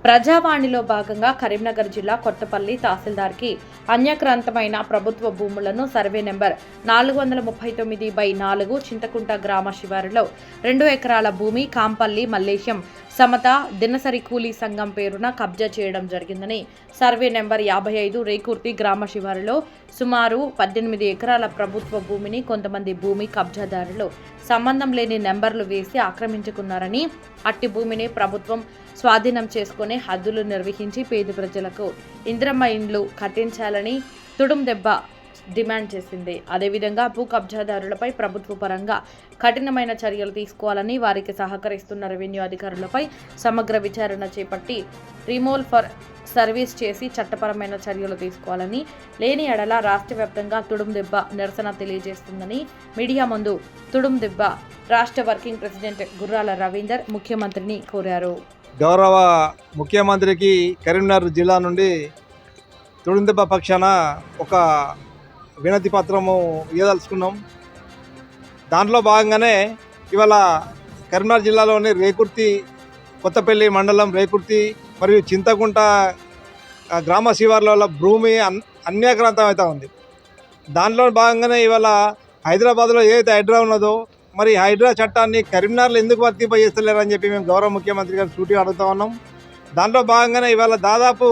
ప్రజావాణిలో భాగంగా కరీంనగర్ జిల్లా కొత్తపల్లి తహసీల్దార్కి అన్యక్రాంతమైన ప్రభుత్వ భూములను సర్వే నెంబర్ 439/4 చింతకుంట గ్రామ శివారులో 2 ఎకరాల భూమి కాంపల్లి మల్లేశం సమత దినసరి కూలీ సంఘం పేరున కబ్జా చేయడం జరిగిందని సర్వే నెంబర్ 55 రేకుర్తి గ్రామ శివారులో సుమారు 18 ఎకరాల ప్రభుత్వ భూమిని కొంతమంది భూమి కబ్జాదారులు సంబంధం లేని నెంబర్లు వేసి ఆక్రమించుకున్నారని అట్టి భూమిని ప్రభుత్వం స్వాధీనం చేసుకుని హద్దులు నిర్వహించి పేద ప్రజలకు ఇందిరమ్మ ఇండ్లు కట్టించాలని తుడుం దెబ్బ డిమాండ్ చేసింది. అదేవిధంగా భూ కబ్జాదారులపై ప్రభుత్వ పరంగా కఠినమైన చర్యలు తీసుకోవాలని, వారికి సహకరిస్తున్న రెవెన్యూ అధికారులపై సమగ్ర విచారణ చేపట్టి రిమూవల్ ఫర్ సర్వీస్ చేసి చట్టపరమైన చర్యలు తీసుకోవాలని, లేని ఎడల రాష్ట్ర వ్యాప్తంగా తుడుం దెబ్బ నిరసన తెలియజేస్తుందని మీడియా ముందు తుడుం దెబ్బ రాష్ట్ర వర్కింగ్ ప్రెసిడెంట్ గుర్రాల రవీందర్ ముఖ్యమంత్రిని కోరారు. గౌరవ ముఖ్యమంత్రికి కరీంనగర్ జిల్లా నుండి తుడుందెబ్బ పక్షాన ఒక వినతి పత్రము ఇవ్వదలుచుకున్నాం. దాంట్లో భాగంగానే ఇవాళ కరీంనగర్ జిల్లాలోని రేకుర్తి, కొత్తపల్లి మండలం రేకుర్తి మరియు చింతకుంట గ్రామ శివార్ల భూమి అన్యాక్రాంతం అవుతూ ఉంది. దాంట్లో భాగంగానే ఇవాళ హైదరాబాద్లో ఏదైతే హైడ్రా ఉన్నదో మరి హైడ్రా చట్టాన్ని కరీంనగర్లో ఎందుకు వర్తింపజేస్తలేరని చెప్పి మేము గౌరవ ముఖ్యమంత్రి గారు సూటిగా అడుగుతా ఉన్నాం. దాంట్లో భాగంగానే ఇవాళ దాదాపు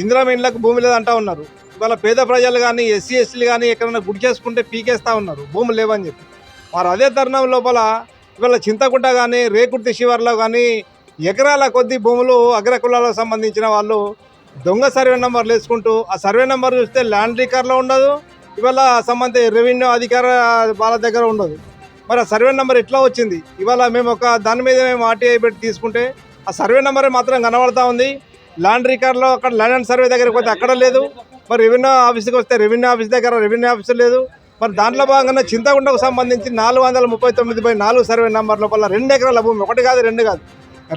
ఇందిరమ్మ ఇండ్లకు భూమి లేదంటా ఉన్నారు. ఇవాళ పేద ప్రజలు కానీ ఎస్సీ ఎస్టీలు కానీ ఎక్కడైనా గుడి చేసుకుంటే పీకేస్తూ ఉన్నారు భూములు లేవని చెప్పి. మరి అదే తరుణం లోపల ఇవాళ చింతకుంట కానీ రేకుర్తి శివార్లో కానీ ఎకరాల కొద్ది భూములు అగ్రకులాలకు సంబంధించిన వాళ్ళు దొంగ సర్వే నెంబర్లు వేసుకుంటూ ఆ సర్వే నెంబర్ చూస్తే ల్యాండ్ రికార్డులో ఉండదు, ఇవాళ సంబంధిత రెవెన్యూ అధికార వాళ్ళ దగ్గర ఉండదు. మరి ఆ సర్వే నెంబర్ ఎట్లా వచ్చింది? ఇవాళ మేము ఒక దాని మీద మేము ఆర్టీఐ పెట్టి తీసుకుంటే ఆ సర్వే నెంబర్ మాత్రం కనబడతా ఉంది. ల్యాండ్ రికార్డులో అక్కడ ల్యాండ్ అండ్ సర్వే దగ్గరికి పోతే అక్కడ లేదు. మరి రెవెన్యూ ఆఫీస్కి వస్తే రెవెన్యూ ఆఫీస్ దగ్గర రెవెన్యూ ఆఫీస్ లేదు. మరి దాంట్లో భాగంగా చింతకుంటకు సంబంధించి 439/4 సర్వే నెంబర్ లోపల 2 ఎకరాల భూమి, 1 కాదు 2 కాదు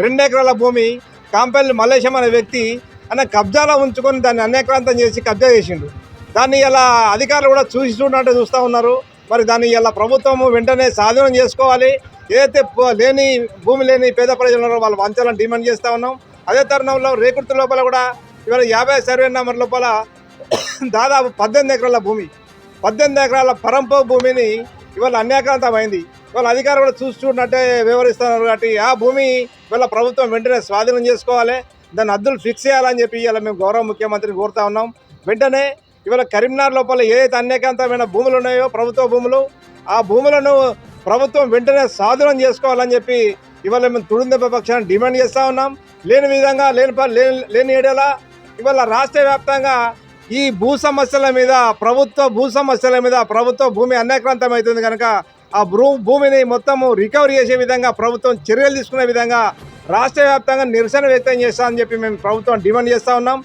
2 ఎకరాల భూమి కాంపల్లి మల్లేశం అనే వ్యక్తి అనే కబ్జాలో ఉంచుకొని దాన్ని అన్యాక్రాంతం చేసి కబ్జా చేసిండు. దాన్ని ఇలా అధికారులు కూడా చూసినట్టు చూస్తూ ఉన్నారు. మరి దాన్ని ఇలా ప్రభుత్వము వెంటనే స్వాధీనం చేసుకోవాలి. ఏదైతే భూమి లేని పేద ప్రజలు వాళ్ళు వంచాలని డిమాండ్ చేస్తూ ఉన్నాం. అదే తరుణంలో రేకుర్తి లోపల కూడా ఇవాళ 50 సర్వే నెంబర్ లోపల దాదాపు 18 ఎకరాల భూమి, 18 ఎకరాల పరంపో భూమిని ఇవాళ అన్యాక్రాంతం అయింది. ఇవాళ అధికారులు కూడా చూస్తున్నట్టే వివరిస్తున్నారు. కాబట్టి ఆ భూమి ఇవాళ ప్రభుత్వం వెంటనే స్వాధీనం చేసుకోవాలి, దాన్ని హద్దులు ఫిక్స్ చేయాలని చెప్పి ఇవాళ మేము గౌరవ ముఖ్యమంత్రిని కోరుతా ఉన్నాం. వెంటనే ఇవాళ కరీంనగర్ లోపల ఏదైతే అన్యాక్రాంతమైన భూములు ఉన్నాయో ప్రభుత్వ భూములు, ఆ భూములను ప్రభుత్వం వెంటనే స్వాధీనం చేసుకోవాలని చెప్పి ఇవాళ మేము తుడుందెబ్బ పక్షాన్ని డిమాండ్ చేస్తూ ఉన్నాం. లేని విధంగా లేని ఏడేలా ఇవాళ రాష్ట్ర వ్యాప్తంగా ఈ భూమి సమస్యల మీద ప్రభుత్వ భూమి అన్యాక్రాంతం అవుతుంది కనుక ఆ భూమిని మొత్తము రికవరీ చేసే విధంగా ప్రభుత్వం చర్యలు తీసుకునే విధంగా రాష్ట్ర వ్యాప్తంగా నిరసన వ్యక్తం చేస్తామని చెప్పి మేము ప్రభుత్వం డిమాండ్ చేస్తూ ఉన్నాం.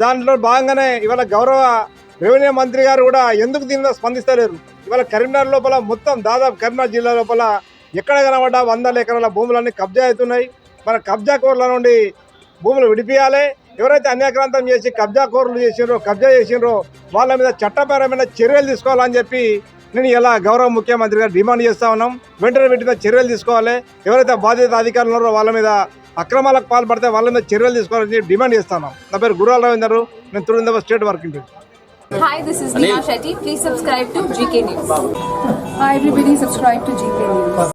దాంట్లో భాగంగానే ఇవాళ గౌరవ రెవెన్యూ మంత్రి గారు కూడా ఎందుకు దీని మీద స్పందిస్తలేరు? ఇవాళ కరీంనగర్ లోపల మొత్తం దాదాపు కరీంనగర్ జిల్లా లోపల ఎక్కడ కనబడ్డా 100 ఎకరాల భూములన్నీ కబ్జా అవుతున్నాయి. మన కబ్జా కోర్ల నుండి భూములు విడిపియాలి. ఎవరైతే అన్యాక్రాంతం చేసి కబ్జా చేసినరో వాళ్ళ మీద చట్టపరమైన చర్యలు తీసుకోవాలని చెప్పి నేను ఇలా గౌరవ ముఖ్యమంత్రి గారు డిమాండ్ చేస్తూ ఉన్నాం. వెంటనే పెట్టిన చర్యలు తీసుకోవాలి. ఎవరైతే బాధ్యత అధికారులు ఉన్నారో వాళ్ళ మీద అక్రమాలకు పాల్పడితే వాళ్ళ మీద చర్యలు తీసుకోవాలని చెప్పి డిమాండ్ చేస్తున్నాం. నా పేరు గుర్రాల రవీందర్, నేను Tudumdebba state working president. Hi, this is Neha Shetty. Please subscribe to GK News. Hi everybody, subscribe to GK News.